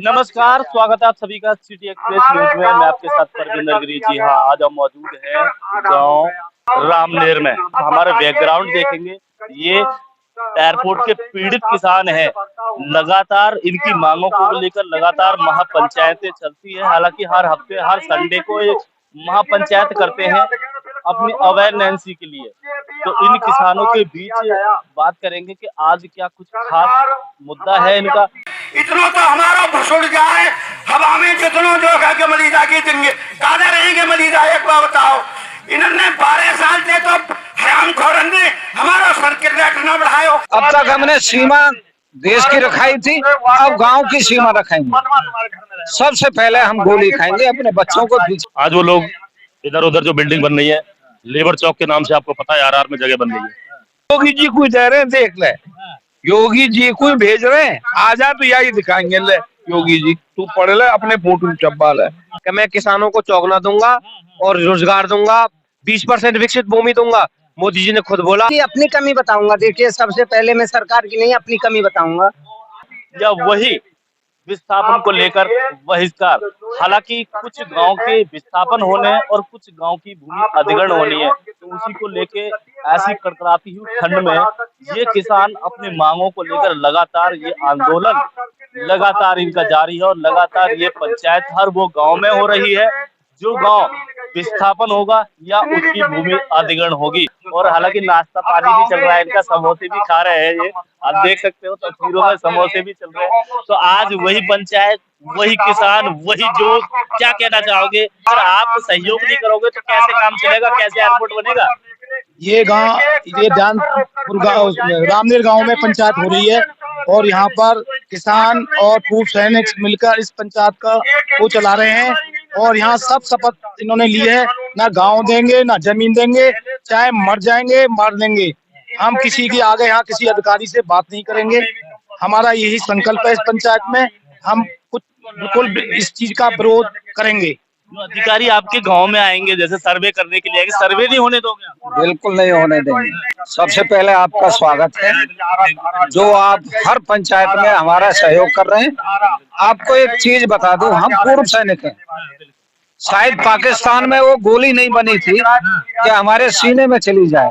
नमस्कार, स्वागत है आप सभी का सिटी एक्सप्रेस न्यूज में। मैं आपके साथ परविंदर गिरी। जी हाँ, आज हम मौजूद हैं गांव रामनेर में। हमारे बैकग्राउंड देखेंगे, ये एयरपोर्ट के पीड़ित किसान हैं। लगातार इनकी मांगों को लेकर लगातार महापंचायतें चलती है। हालांकि हर हफ्ते हर संडे को एक महापंचायत करते हैं अपनी अवेयरनेस के लिए। तो इन किसानों के बीच बात करेंगे कि आज क्या कुछ खास मुद्दा है इनका। इतना तो हमारा भसुड़ जाए हवा में, जितनों जो है कि मरीजा की देंगे दादा रहेंगे मरीजा। एक बार बताओ, इन्होंने 12 साल से तो हराम खोरन ने हमारा सर्किट रेट न बढ़ायो। अब तक हमने सीमा देश की रखाई थी, अब गांव की सीमा रखाएंगे। सबसे पहले हम गोली खाएंगे अपने बच्चों को। आज वो लोग इधर उधर जो बिल्डिंग बन रही है, लेबर चौक के नाम से, आपको पता है आरआर में जगह बन रही है। योगी जी को दे रहे हैं, देख ले। योगी जी को भेज रहे हैं, आजा तो यही दिखाएंगे। ले योगी जी, तू पढ़ ले, अपने फोटो चब्बा ले कि मैं किसानों को चौगना दूंगा और रोजगार दूंगा, 20% विकसित भूमि दूंगा। मोदी जी ने खुद बोला कि अपनी कमी बताऊंगा। देखिए, सबसे पहले मैं सरकार की नहीं, अपनी कमी बताऊंगा। या वही विस्थापन को लेकर बहिष्कार। हालांकि कुछ गांव के विस्थापन होने और कुछ गांव की भूमि अधिग्रहण होनी है, तो उसी को लेके ऐसी कड़कड़ाती हुई ठंड में ये किसान अपनी मांगों को लेकर लगातार ये आंदोलन लगातार इनका जारी है। और लगातार ये पंचायत हर वो गांव में हो रही है जो गांव विस्थापन होगा या उसकी भूमि अधिग्रहण होगी। और हालांकि नाश्ता पानी भी चल रहा है इनका, समोसे भी खा रहे हैं। ये आप देख सकते हो तस्वीरों में, समोसे भी चल रहे हैं। तो आज वही पंचायत, वही किसान, वही जो, क्या कहना चाहोगे? अगर आप सहयोग नहीं करोगे तो कैसे काम चलेगा, कैसे एयरपोर्ट बनेगा? ये रामनेर गांव में पंचायत हो रही है और यहाँ पर किसान और पूर्व सैनिक मिलकर इस पंचायत का वो चला रहे हैं। और यहाँ सब शपथ इन्होंने ली है, ना गांव देंगे ना जमीन देंगे, चाहे मर जाएंगे मार देंगे। हम किसी के आगे यहाँ किसी अधिकारी से बात नहीं करेंगे। हमारा यही संकल्प है इस पंचायत में। हम कुछ बिल्कुल इस चीज का विरोध करेंगे। अधिकारी आपके गांव में आएंगे जैसे सर्वे करने के लिए, सर्वे नहीं होने दोगे? बिल्कुल नहीं होने देंगे। सबसे पहले आपका स्वागत है, जो आप हर पंचायत में हमारा सहयोग कर रहे हैं। आपको एक चीज बता दूं, हम पूर्व सैनिक हैं। शायद पाकिस्तान में वो गोली नहीं बनी थी कि हमारे सीने में चली जाए।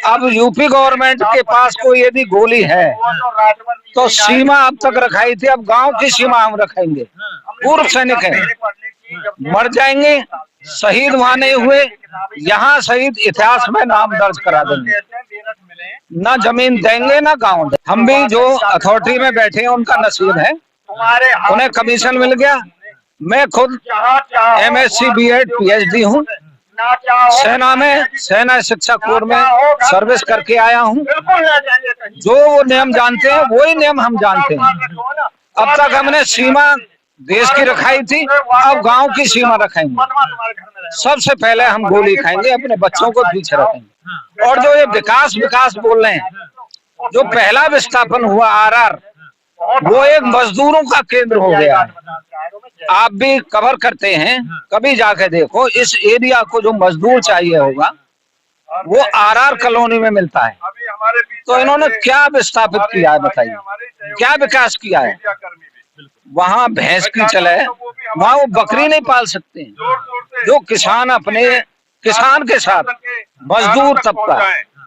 अब यूपी गवर्नमेंट के पास कोई यदि गोली है तो सीमा अब तक रखाई थी, अब गांव की सीमा हम रखेंगे। पूर्व सैनिक हैं, मर जाएंगे, शहीद वहां नहीं हुए, यहाँ शहीद इतिहास में नाम दर्ज करा देंगे। ना जमीन देंगे ना गांव देंगे। हम भी जो अथॉरिटी में बैठे हैं उनका नसीब है, उन्हें कमीशन मिल गया। मैं खुद MSc BEd PhD हूँ, सेना में, सेना शिक्षा कोर में सर्विस करके आया हूँ। जो वो नियम जानते हैं वही नियम हम जानते हैं। अब तक हमने सीमा देश की रखाई थी, अब गांव की सीमा रखेंगे। सबसे पहले हम गोली खाएंगे, अपने बच्चों को पीछे रखेंगे। और जो ये विकास विकास बोल रहे हैं, जो पहला विस्थापन हुआ RR, वो एक मजदूरों का केंद्र हो गया है। आप भी कवर करते हैं, कभी जाके देखो इस एरिया को जो मजदूर चाहिए होगा वो RR कॉलोनी में मिलता है। तो इन्होंने क्या विस्थापित किया है बताइए, क्या विकास किया है? वहाँ भैंस की चले, वहाँ वो बकरी नहीं पाल सकते हैं। जो किसान अपने किसान के साथ मजदूर तबका,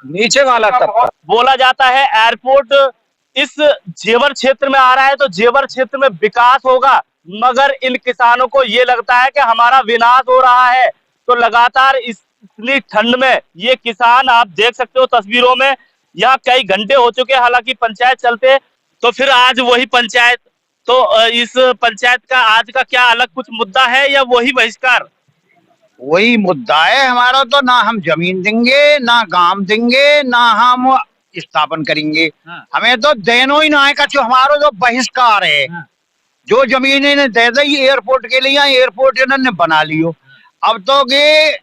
नीचे वाला तबका। बोला जाता है एयरपोर्ट इस जेवर क्षेत्र में आ रहा है तो जेवर क्षेत्र में विकास होगा, मगर इन किसानों को ये लगता है कि हमारा विनाश हो रहा है। तो लगातार इतनी ठंड में ये किसान, आप देख सकते हो तस्वीरों में, यहाँ कई घंटे हो चुके हैं हालांकि पंचायत चलते। तो फिर आज वही पंचायत, तो इस पंचायत का आज का क्या अलग कुछ मुद्दा है या वही बहिष्कार? वही मुद्दा है हमारा। तो ना हम जमीन देंगे, ना गांव देंगे, ना हम स्थापन करेंगे। हमें तो देनो ही ना है का, जो हमारा जो बहिष्कार है। जो जमीन इन्हें दे दी एयरपोर्ट के लिए, एयरपोर्ट इन्होंने बना लियो। अब तो ये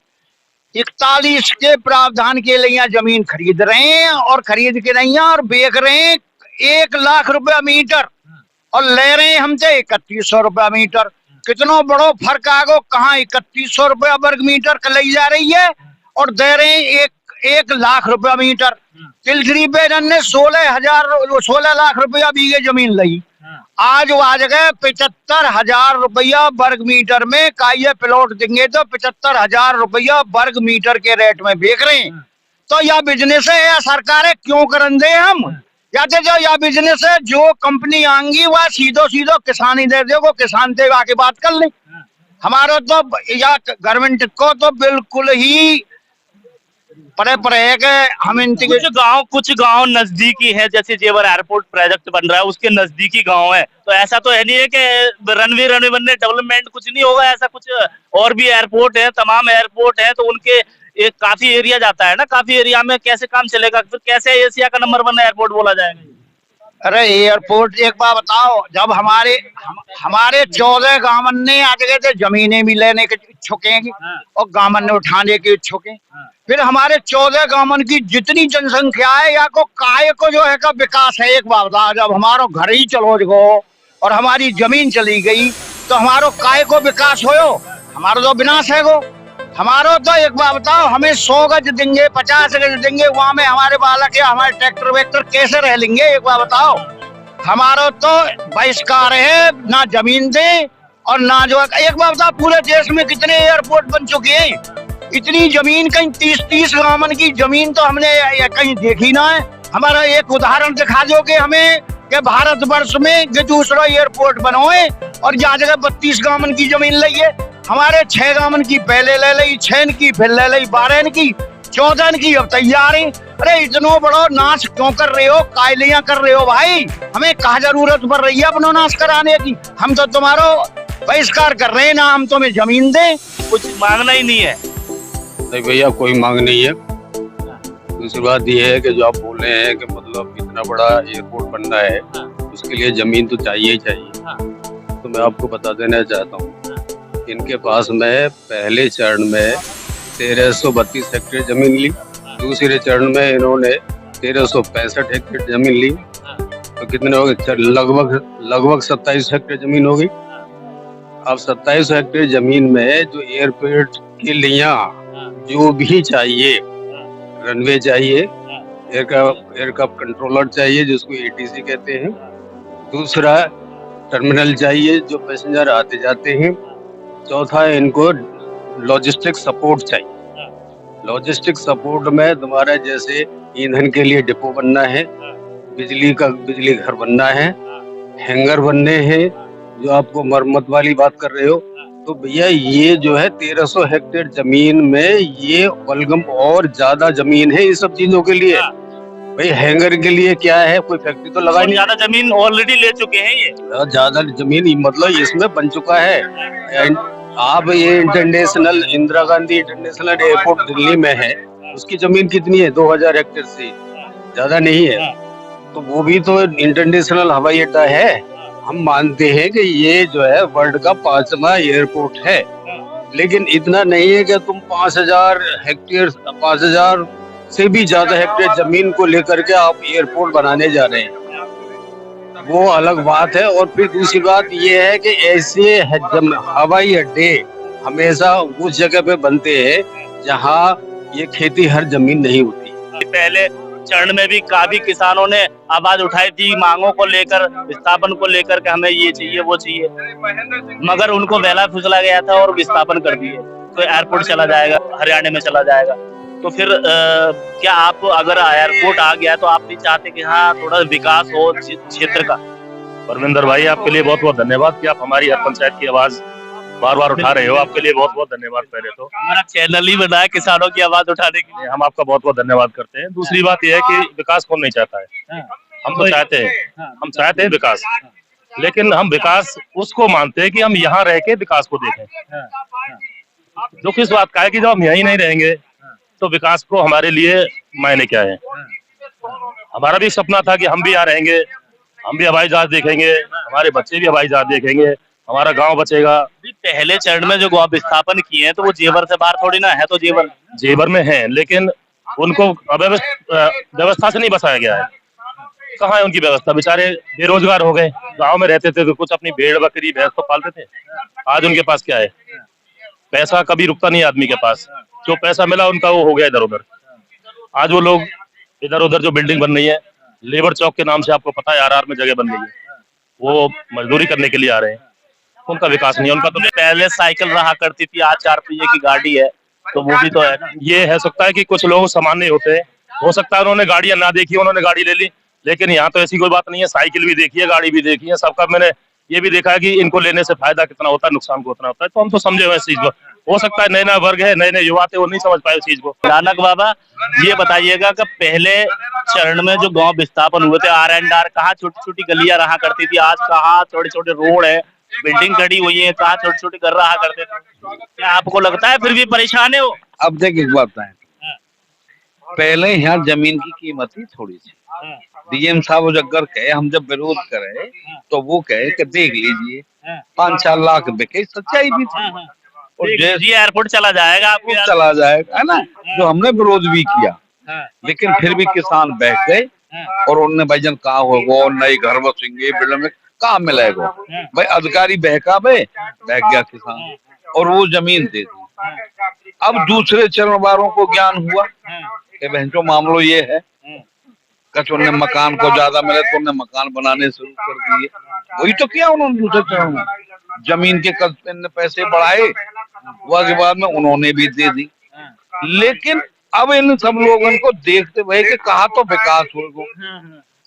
41 के प्रावधान के लिए जमीन खरीद रहे हैं और खरीद के नहीं और बेच रहे हैं 1 लाख रुपया मीटर, और ले रहे हैं हमसे 3100 रुपया मीटर। कितना बड़ो फर्क आगो, कहाँ 3100 रुपया वर्ग मीटर ली जा रही है और दे रहे हैं 1 लाख रुपया मीटर। तिलझड़ी पे ने 16 लाख रुपया बीघे जमीन ली। आज वो आ जगह 75,000 रुपया वर्ग मीटर में का ये प्लॉट देंगे तो 75,000 रुपया वर्ग मीटर के रेट में बेच रहे हैं। तो यह बिजनेस है या सरकार है, क्यों करन दे हम या तो जो यह बिजनेस है, जो कंपनी आएंगी वह सीधो सीधो किसान ही दे देगो, किसान से आके बात कर ले। हमारा तो या गवर्नमेंट को तो बिल्कुल ही परे परे है कि हम इनके कुछ गांव नजदीकी है, जैसे जेवर एयरपोर्ट प्रोजेक्ट बन रहा है उसके नजदीकी गांव है, तो ऐसा तो है नहीं है कि रनवे बनने डेवलपमेंट कुछ नहीं होगा, ऐसा कुछ और भी एयरपोर्ट है, तमाम एयरपोर्ट है, तो उनके एक काफी एरिया जाता है ना, काफी एरिया में कैसे काम चलेगा, फिर कैसे एशिया का नंबर 1 एयरपोर्ट बोला जाएगा? अरे एयरपोर्ट एक बार बताओ, जब हमारे 14 गांवन ने आज गए थे जमीनें भी लेने के इच्छुक हैं और गांवन ने उठाने के इच्छुक हैं, फिर हमारे 14 गांवन की जितनी जनसंख्या है या को काय को जो है का विकास है, एक बात बताओ, जब हमारो घर ही चलो गो और हमारी जमीन चली गई तो हमारो काय को विकास होयो, हमारो तो विनाश है गो। हमारो तो एक बात बताओ, हमें 100 गज देंगे, 50 गज देंगे, वहां में हमारे बालक या हमारे ट्रैक्टर वैक्टर कैसे रह लेंगे, एक बात बताओ। हमारो तो बहिष्कार है, ना जमीन दे और ना जो एक बात बताओ, पूरे देश में कितने एयरपोर्ट बन चुके हैं, इतनी जमीन कहीं 30 गांवन की जमीन तो हमने कहीं देखी ना है। हमारा एक उदाहरण दिखा दो कि हमें कि भारतवर्ष में दूसरा एयरपोर्ट बनोए और जहाँ जगह 32 गांवन की जमीन लइए, हमारे 6 गांवन की पहले ले ली, 6 की फिर ले ली, 12 की, 14 की अब तैयार है। अरे इतना बड़ा नाश क्यों कर रहे हो, कायलियां कर रहे हो भाई, हमें कहाँ जरूरत पड़ रही है अपना नाश कराने की, हम तो तुम्हारा बहिष्कार कर रहे हैं ना, हम तुम्हें जमीन दें, कुछ मांगना ही नहीं है। नहीं भैया, कोई मांग नहीं है। दूसरी बात ये है कि जो आप बोल रहे हैं कि मतलब इतना बड़ा एयरपोर्ट बनना है, उसके लिए जमीन तो चाहिए ही चाहिए। तो मैं आपको बता देना चाहता हूँ, इनके पास में पहले चरण में 1332 हेक्टेयर जमीन ली, दूसरे चरण में इन्होंने 1365 हेक्टेयर जमीन ली, तो कितने हो गए, लगभग 27 हेक्टेयर जमीन हो गई। अब 27 हेक्टेयर जमीन में जो एयरपोर्ट के लिए जो भी चाहिए, रनवे चाहिए, एयरक्राफ्ट कंट्रोलर चाहिए जिसको ATC कहते हैं, दूसरा टर्मिनल चाहिए जो पैसेंजर आते जाते हैं, चौथा इनको लॉजिस्टिक सपोर्ट चाहिए। लॉजिस्टिक सपोर्ट में तुम्हारा जैसे ईंधन के लिए डिपो बनना है, बिजली घर बनना है, हैंगर बनने हैं, जो आपको मरम्मत वाली बात कर रहे हो, तो भैया ये जो है 1300 हेक्टेयर जमीन में ये बलगम और ज्यादा जमीन है, ये सब चीजों के लिए। भाई हैंगर के लिए क्या है, कोई फैक्ट्री तो लगा नहीं, ज्यादा जमीन ऑलरेडी ले चुके हैं, ये ज्यादा जमीन मतलब इसमें बन चुका है। आप ये international Indira Gandhi international airport Delhi में है, उसकी जमीन कितनी है, 2000 हेक्टेयर से ज्यादा नहीं है, तो वो भी तो इंटरनेशनल हवाई अड्डा है। हम मानते हैं कि ये जो है वर्ल्ड का 5वां एयरपोर्ट है, लेकिन इतना नहीं है कि तुम 5000 हेक्टेयर 5000 से भी ज्यादा हेक्टेयर जमीन को लेकर के आप एयरपोर्ट बनाने जा रहे हैं, वो अलग बात है। और फिर दूसरी बात ये है कि ऐसे हवाई अड्डे हमेशा उस जगह पे बनते हैं जहाँ ये खेती हर जमीन नहीं होती। पहले चरण में भी काफी किसानों ने आवाज उठाई थी मांगों को लेकर, विस्थापन को लेकर कि हमें ये चाहिए वो चाहिए, मगर उनको बहला फुसला गया था और विस्थापन कर दिए। तो एयरपोर्ट चला जाएगा, हरियाणा में चला जाएगा, तो फिर क्या आप अगर एयरपोर्ट आ गया तो आप भी चाहते कि हाँ थोड़ा विकास हो क्षेत्र का? परविंदर भाई, आपके लिए बहुत बहुत धन्यवाद कि आप हमारी हर पंचायत की आवाज बार बार उठा रहे हो, आपके लिए बहुत बहुत धन्यवाद। पहले तो हमारा चैनल ही बना है किसानों की आवाज उठाने के लिए, हम आपका बहुत बहुत धन्यवाद करते हैं। दूसरी बात यह है कि विकास कौन नहीं चाहता है, हम तो चाहते हैं, हम चाहते हैं विकास, लेकिन हम विकास उसको मानते हैं कि हम यहाँ रह के विकास को देखें। दुख इस बात का है कि जब हम यहीं नहीं रहेंगे तो विकास को हमारे लिए मायने क्या है। हमारा भी सपना था कि हम भी यहाँ रहेंगे, हम भी हवाई जहाज देखेंगे, हमारे बच्चे भी हवाई जहाज देखेंगे, हमारा गांव बचेगा। पहले चरण में जो गांव विस्थापन किए हैं तो वो जेवर से बाहर थोड़ी ना है, तो जेवर में है, लेकिन उनको व्यवस्था से नहीं बसाया गया है। कहाँ है उनकी व्यवस्था, बेचारे बेरोजगार हो गए। गांव में रहते थे तो कुछ अपनी भेड़ बकरी भैंस तो पालते थे, आज उनके पास क्या है, पैसा कभी रुकता नहीं आदमी के पास, जो पैसा मिला उनका वो हो गया इधर उधर। आज वो लोग इधर उधर जो बिल्डिंग बन रही है, लेबर चौक के नाम से आपको पता है RR में जगह बन रही है, वो मजदूरी करने के लिए आ रहे हैं, उनका विकास नहीं है। उनका तो पहले साइकिल रहा करती थी, आज 4 पहिए की गाड़ी है, तो वो भी तो है ना। ये है सकता है कि कुछ लोग सामान्य होते हैं, हो सकता है उन्होंने गाड़ियां ना देखी, उन्होंने गाड़ी ले ली, लेकिन यहाँ तो ऐसी कोई बात नहीं है। साइकिल भी देखी है, गाड़ी भी देखी है, सबका मैंने ये भी देखा है कि इनको लेने से फायदा कितना होता है, नुकसान कितना होता है। तो हम तो समझे हुए इस चीज को। हो सकता है नए नए वर्ग है, नए नए युवा थे, वो नहीं समझ पाए इस चीज को। रानक बाबा, ये बताइएगा कि पहले चरण में जो गांव विस्थापन हुए थे, R&R, कहाँ छोटी छोटी गलियां रहा करती थी, आज कहाँ छोटे छोटे रोड है, बिल्डिंग खड़ी हुई है, कहाँ छोटे छोटे घर रहा करते थे। क्या आपको लगता है फिर भी परेशान है वो? अब देख एक बात है, पहले यहाँ जमीन की कीमत ही थोड़ी सी। डीएम साहब जब कहे, हम जब विरोध करे तो वो कहे कि देख लीजिए 5-4 लाख बिके, सच्चाई भी थी। और जी एयरपोर्ट चला जाएगा आपको, चला जाएगा है ना, जो हमने विरोध भी किया, लेकिन फिर भी किसान बैठ गए और उन्होंने भाईजान कहा होगा नए घर बसेंगे, बिल्डिंग में कहाँ मिलेगा भाई, अधिकारी बहकावे, बह गया किसान और वो जमीन दे दी। अब दूसरे चरण वालों को ज्ञान हुआ कि बहन जो मामलो ये है, कच उन्होंने मकान को ज्यादा मिले तो उन्होंने मकान बनाने शुरू कर दिए। वही तो किया उन्होंने दूसरे चरण में, जमीन के पैसे बढ़ाए, वह के बाद में उन्होंने भी दे दी। लेकिन अब इन सब लोगों को देखते हुए कि कहा तो विकास होगा,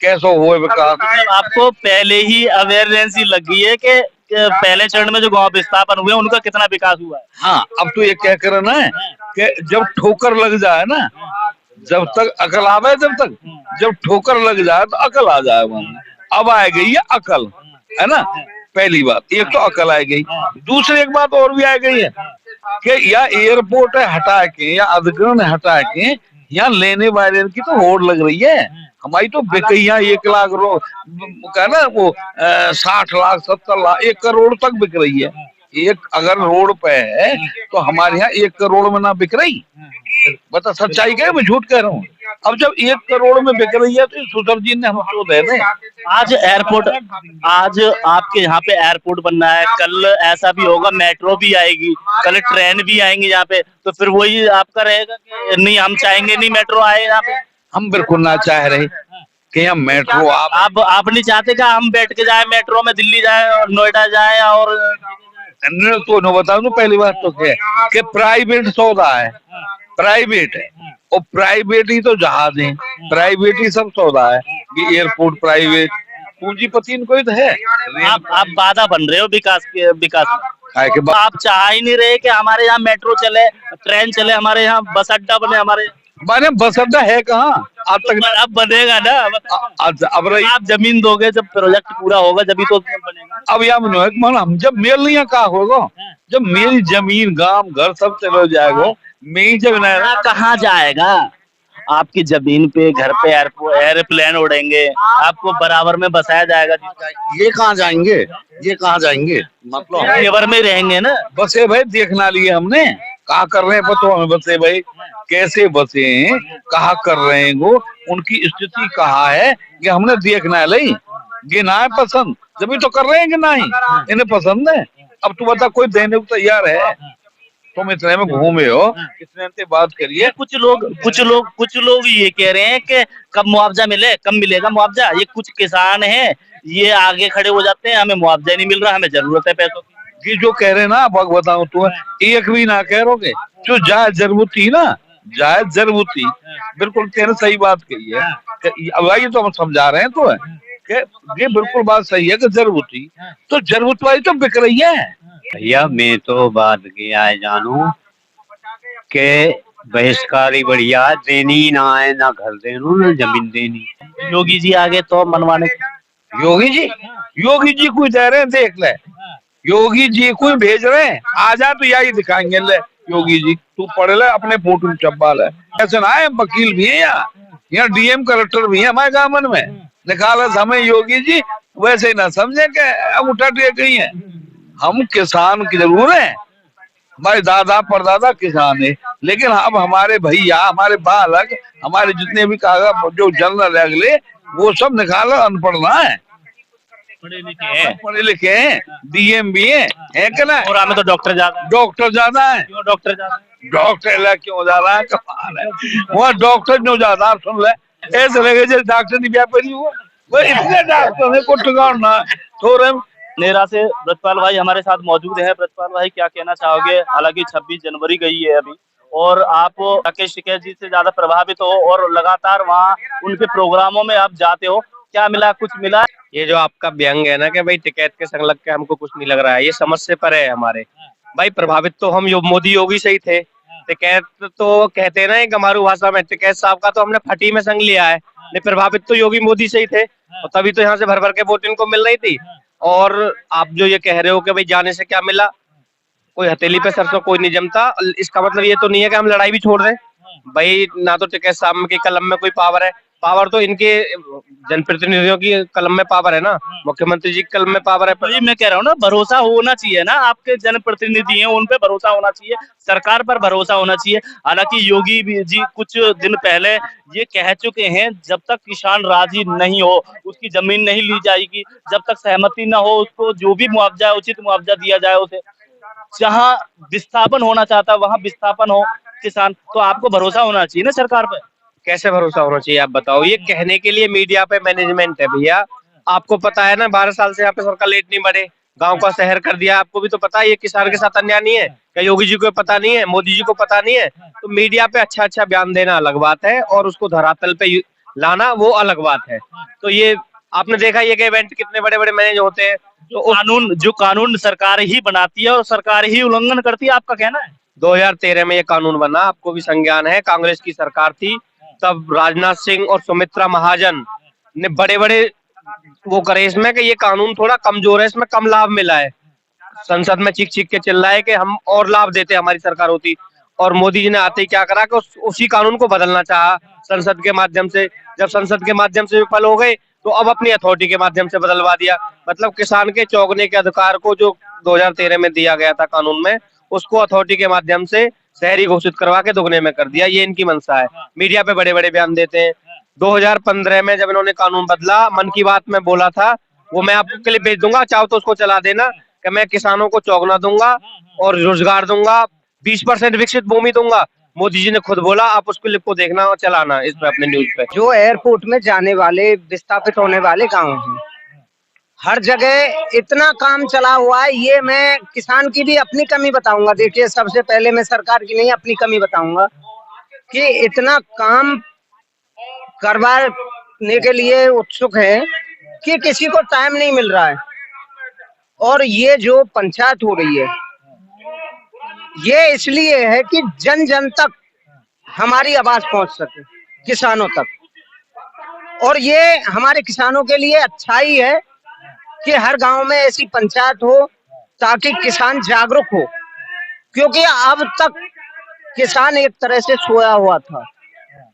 कैसा हुआ विकास। आपको पहले ही अवेयरनेस लग गई है कि पहले चरण में जो गांव विस्थापन हुए उनका कितना विकास हुआ है। हाँ, अब तो ये कह कर ना है कि जब ठोकर लग जाए ना, जब तक अकल आवे, जब ठोकर लग जाए तो अकल आ जाए वहां। अब आ गई है अकल, है ना। पहली बात एक तो अकल आ गई, दूसरी एक बात और भी आ गई है कि या एयरपोर्ट हटा के या अधिग्रहण हटा के यहाँ लेने वाले की तो होड़ लग रही है। हमारी तो बिकैया 1 लाख क्या ना वो 60 लाख 70 लाख 1 करोड़ तक बिक रही है। एक अगर रोड पे है तो हमारे यहाँ 1 करोड़ में ना बिक रही, बता सच्चाई कह, मैं झूठ कह रहा हूँ। अब जब 1 करोड़ में बिक रही है तो सुधर जी ने हमको दे दे। आज एयरपोर्ट, आज आपके यहाँ पे एयरपोर्ट बनना है, कल ऐसा भी होगा मेट्रो भी आएगी, कल ट्रेन भी आएंगी यहाँ पे, तो फिर वही आपका रहेगा कि नहीं हम चाहेंगे नहीं मेट्रो आए यहाँ पे। हम बिल्कुल ना चाह रहे कि यहाँ मेट्रो आप नहीं चाहते कि हम बैठ के जाए मेट्रो में, दिल्ली जाए, नोएडा जाए? और तो न बताऊं तो पहली बात तो क्या है कि प्राइवेट सौदा है, प्राइवेट है और प्राइवेट ही तो जहाज है, प्राइवेट ही सब सौदा है। ये एयरपोर्ट प्राइवेट, पूंजीपति इनको ही तो है। आप बाधा बन रहे हो विकास में। आप चाह ही नहीं रहे कि हमारे यहाँ मेट्रो चले, ट्रेन चले, हमारे यहाँ बस अड्डा बने। हमारे बस अड्डा है कहाँ आज तक? अब बनेगा ना। अब आप जमीन दोगे, जब प्रोजेक्ट पूरा होगा जब तो बनेगा। अब यहाँ हम जब मेल नहीं कहा होगा, जब मेरी जमीन गांव घर सब चले जाएगा, मैं जब कहाँ जाएगा? आपकी जमीन पे, घर पे एयरप्लेन उड़ेंगे, आपको बराबर में बसाया जाएगा। ये कहाँ जाएंगे, ये कहाँ जाएंगे? मतलब फेवर में रहेंगे ना। बसे भाई देखना लिए हमने, कहा कर रहे हैं बताओ हमें, बसे भाई कैसे बसे हैं, कहा कर रहे हैं वो, उनकी स्थिति कहाँ है, ये हमने देखना है। लाई ये ना है पसंद, जब तो कर रहे हैं कि नहीं, इन्हें पसंद है। अब तू बता कोई देने को तैयार है? तुम इतने में घूमे हो, इतने बात करिए। कुछ लोग ये कह रहे हैं कि कब मुआवजा मिले, कब मिलेगा मुआवजा। ये कुछ किसान हैं, ये आगे खड़े हो जाते हैं, हमें मुआवजा नहीं मिल रहा, हमें जरूरत है पैसों की। ये जो कह रहे हैं ना, अब बताऊं तो एक भी ना कह रहोगे, जो जायज जरूरत थी ना, जायज जरूरत थी, बिल्कुल तेरे सही बात कही है। अब ये तो हम समझा रहे हैं तो है कि ये बिल्कुल बात सही है कि जरूरत थी, तो जरूरत वाली तो बिक रही है। भैया मैं तो बात किया है जानू के बहिष्कारी बढ़िया, देनी ना है, ना घर देनू ना जमीन देनी। योगी जी आगे तो मनवाने। योगी जी कोई दे रहे हैं, देख ले, योगी जी कोई भेज रहे हैं, आ जा तो यही दिखाएंगे। ले योगी जी तू पढ़ ले, अपने फोटो में चब्बा ले। ऐसे ना है, वकील भी है यहाँ डीएम कलेक्टर भी है हमारे गाँव में, निकाला हमें योगी जी वैसे ही ना समझे कि अब उठा टेक गई है। हम किसान की जरूर है, हमारे दादा परदादा किसान है, लेकिन अब हमारे भैया, हमारे बालक, हमारे जितने भी कागज जो जनरल अगले, वो सब निकाला अनपढ़ ना है, पढ़े लिखे हैं, डीएम भी है क्या ना। और हमें तो डॉक्टर ज्यादा है। क्यों डॉक्टर क्यों ज्यादा है? कमाल है, वहाँ डॉक्टर क्यों ज्यादा? सुन ले, ऐसे लगे जैसे डॉक्टर नहीं व्यापारी हुआ, वो इतने डॉक्टर है को ठिकाना थोड़े नेरा से ब्रजपाल भाई हमारे साथ मौजूद है। ब्रजपाल भाई, क्या कहना चाहोगे? हालांकि 26 जनवरी गई है अभी, और आप राकेश टिकैत जी से ज्यादा प्रभावित हो और लगातार वहाँ उनके प्रोग्रामों में आप जाते हो, क्या मिला? कुछ मिला? ये जो आपका व्यंग है ना कि भाई टिकैत के संग लग के हमको कुछ नहीं लग रहा है, ये समझ से परे है हमारे। भाई प्रभावित तो हम मोदी योगी से ही थे। टिकैत तो कहते हैं ना एक हमारी भाषा में, टिकैत साहब का तो हमने फटी में संग लिया है, लेकिन प्रभावित तो योगी मोदी से ही थे, और तभी तो यहाँ से भर भर के वोट इनको मिल रही थी। और आप जो ये कह रहे हो कि भाई जाने से क्या मिला, कोई हथेली पे सरसों कोई नहीं जमता, इसका मतलब ये तो नहीं है कि हम लड़ाई भी छोड़ दें। भाई ना तो टिकैत साहब की कलम में कोई पावर है, पावर तो इनके जनप्रतिनिधियों की कलम में पावर है ना, मुख्यमंत्री जी की कलम में पावर है। वही मैं कह रहा हूँ ना, भरोसा होना चाहिए ना, आपके जनप्रतिनिधि हैं उन पे भरोसा होना चाहिए, सरकार पर भरोसा होना चाहिए। हालांकि योगी जी कुछ दिन पहले ये कह चुके हैं, जब तक किसान राजी नहीं हो, उसकी जमीन नहीं ली जाएगी, जब तक सहमति ना हो, उसको जो भी मुआवजा है उचित मुआवजा दिया जाए उसे। जहाँ विस्थापन होना चाहता है वहां विस्थापन हो किसान, तो आपको भरोसा होना चाहिए ना सरकार पे। कैसे भरोसा होना चाहिए आप बताओ? ये कहने के लिए मीडिया पे मैनेजमेंट है भैया, आपको पता है ना 12 साल से यहाँ पे सरकार लेट नहीं बढ़े, गांव का शहर कर दिया, आपको भी तो पता है ये किसान के साथ अन्याय नहीं है क्या? योगी जी को पता नहीं है, मोदी जी को पता नहीं है? तो मीडिया पे अच्छा अच्छा बयान देना अलग बात है, और उसको धरातल पे लाना वो अलग बात है। तो ये आपने देखा ये कि इवेंट कितने बड़े बड़े मैनेज होते हैं, तो जो कानून सरकार ही बनाती है और सरकार ही उल्लंघन करती है, आपका कहना है? 2013 में ये कानून बना, आपको भी संज्ञान है, कांग्रेस की सरकार थी तब, राजनाथ सिंह और सुमित्रा महाजन ने बड़े बड़े वो करे इसमें कि ये कानून थोड़ा कमजोर है, इसमें कम लाभ मिला है। संसद में चीख चीख के चिल्ला है कि हम और लाभ देते, हमारी सरकार होती। और मोदी जी ने आते ही क्या करा कि उसी कानून को बदलना चाहा संसद के माध्यम से। जब संसद के माध्यम से विफल हो गए तो अब अपनी अथॉरिटी के माध्यम से बदलवा दिया। मतलब किसान के चौगने के अधिकार को जो 2013 में दिया गया था कानून में, उसको अथॉरिटी के माध्यम से शहरी घोषित करवा के दुगने में कर दिया। ये इनकी मंशा है, मीडिया पे बड़े बड़े बयान देते हैं। 2015 में जब इन्होंने कानून बदला, मन की बात में बोला था, वो मैं आपको क्लिप भेज दूंगा, चाहो तो उसको चला देना, कि मैं किसानों को चौगना दूंगा और रोजगार दूंगा, 20% विकसित भूमि दूंगा। मोदी जी ने खुद बोला, आप उस क्लिप को देखना और चलाना इस पे अपने न्यूज पे। जो एयरपोर्ट में जाने वाले विस्थापित होने वाले गांव हैं, हर जगह इतना काम चला हुआ है। ये मैं किसान की भी अपनी कमी बताऊंगा। देखिए, सबसे पहले मैं सरकार की नहीं अपनी कमी बताऊंगा कि इतना काम करवाने के लिए उत्सुक है कि किसी को टाइम नहीं मिल रहा है। और ये जो पंचायत हो रही है, ये इसलिए है कि जन जन तक हमारी आवाज पहुंच सके, किसानों तक। और ये हमारे किसानों के लिए अच्छा ही है कि हर गांव में ऐसी पंचायत हो, ताकि किसान जागरूक हो। क्योंकि अब तक किसान एक तरह से सोया हुआ था,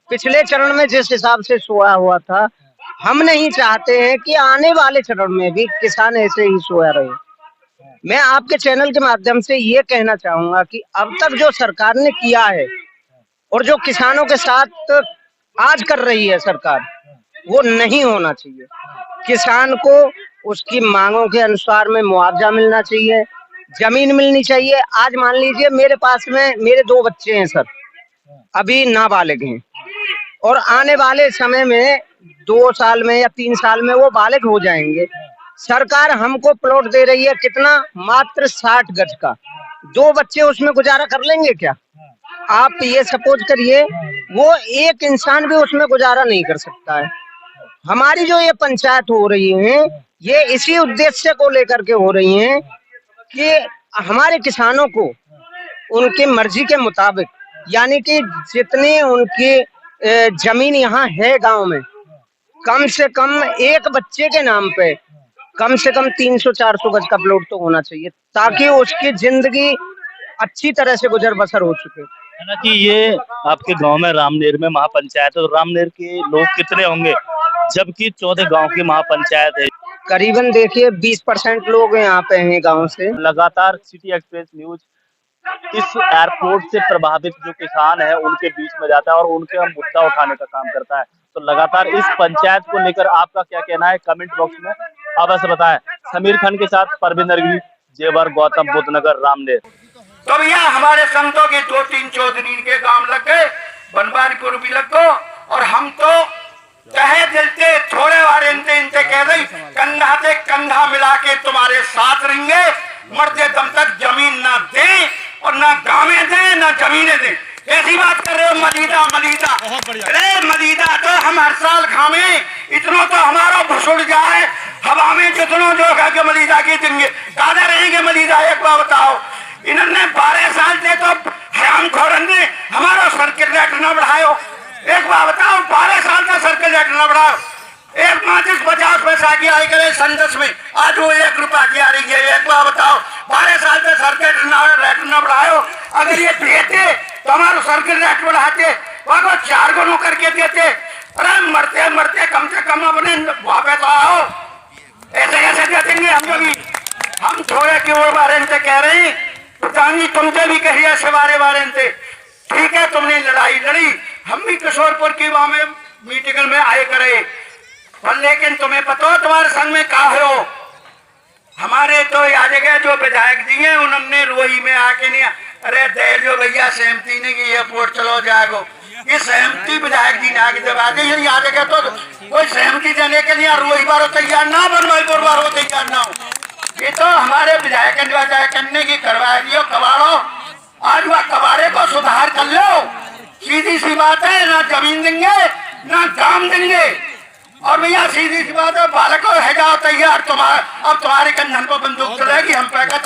पिछले चरण में जिस हिसाब से सोया हुआ था, हम नहीं चाहते हैं कि आने वाले चरण में भी किसान ऐसे ही सोया रहे। मैं आपके चैनल के माध्यम से ये कहना चाहूंगा कि अब तक जो सरकार ने किया है और जो किसानों के साथ आज कर रही है सरकार, वो नहीं होना चाहिए। किसान को उसकी मांगों के अनुसार में मुआवजा मिलना चाहिए, जमीन मिलनी चाहिए। आज मान लीजिए मेरे पास में मेरे 2 बच्चे हैं सर, अभी नाबालिग हैं, और आने वाले समय में 2 साल में या 3 साल में वो बालिग हो जाएंगे। सरकार हमको प्लॉट दे रही है, कितना? मात्र 60 गज का। 2 बच्चे उसमें गुजारा कर लेंगे क्या? आप ये सपोज करिए, वो एक इंसान भी उसमें गुजारा नहीं कर सकता है। हमारी जो ये पंचायत हो रही है, ये इसी उद्देश्य को लेकर के हो रही है कि हमारे किसानों को उनकी मर्जी के मुताबिक, यानी कि जितनी उनकी जमीन यहाँ है गांव में, कम से कम एक बच्चे के नाम पे कम से कम 300-400 गज का प्लॉट तो होना चाहिए, ताकि उसकी जिंदगी अच्छी तरह से गुजर बसर हो चुके। हालांकि ये आपके गांव में रामनेर में महापंचायत है, तो रामनेर के लोग कितने होंगे, जबकि 14 गांव की महापंचायत है? करीबन देखिए 20% लोग यहाँ पे हैं गांव से। लगातार सिटी एक्सप्रेस न्यूज इस एयरपोर्ट से प्रभावित जो किसान है उनके बीच में जाता है और उनके मुद्दा उठाने का काम करता है। तो लगातार इस पंचायत को लेकर आपका क्या कहना है, कमेंट बॉक्स में अवश्य बताएं। समीर खान के साथ परवीन नरवी, जेवर, गौतम बुद्ध नगर, रामनेर। तो भैया हमारे संतों के 2-3 चौधरी के काम लग गए, बनवारीपुर भी लग गो, और हम तो तहे दिल से थोड़े वारे इनसे कह रही कंधा से कंधा मिला के तुम्हारे साथ रहेंगे, मरते दम तक जमीन ना दे और ना गाँवें दे ना जमीनें दे। ऐसी बात कर रहे हो मलीदा मलीदा, अरे मलीदा तो हम हर साल खावे, इतना तो हमारा भुसुड़ जाए हवा में, जितनों जो है कि मलीदा की देंगे दादा रहेंगे मलीदा। एक बार बताओ, इन्होंने 12 साल से तो हराम खोरन ने हमारा सर्किल रेट न बढ़ायो। एक बार बताओ, 12 साल का सर्किल रेट न बढ़ाओ। एक माचिस 50 पैसा की आई करे संदस में, आज वो 1 रुपया की आ रही है। एक बार बताओ, 12 साल से सर्किल रेट न बढ़ायो। अगर ये देते तो हमारा सर्किल रेट बढ़ाते, वहां 4 गुना करके देते। अरे मरते मरते कम से कम अपने वहां पे तो आओ, ऐसे कैसे दे देंगे हम भी। हम थोड़े के बारे से कह रहे हैं, प्रधान जी तुमसे भी कहिए सवारे बारे से, ठीक है तुमने लड़ाई लड़ी, हम भी किशोरपुर की वहां में मीटिंग में आए करे, पर लेकिन तुम्हें पता हो तुम्हारे संग में का हो। हमारे तो याद है जो विधायक जी हैं उन्होंने रोही में आके नहीं, अरे दे दो भैया सहमति नहीं की ये वोट चलो जाएगो, ये सहमति विधायक जी ने आगे दबा दी। याद है तो कोई सहमति देने के लिए रोही बारो तैयार ना, बनवाईपुर बारो तैयार ना हो। ये तो हमारे विधायक करने की करवा दियो कबाड़ो, आज वह कबाड़े को सुधार कर लो। सीधी सी बात है, ना जमीन देंगे ना काम देंगे। और भैया सीधी सी बात है, बालक है जाओ तैयार, तुम्हारा अब तुम्हारे कंधन पर बंदूक चलेगी, हम पैका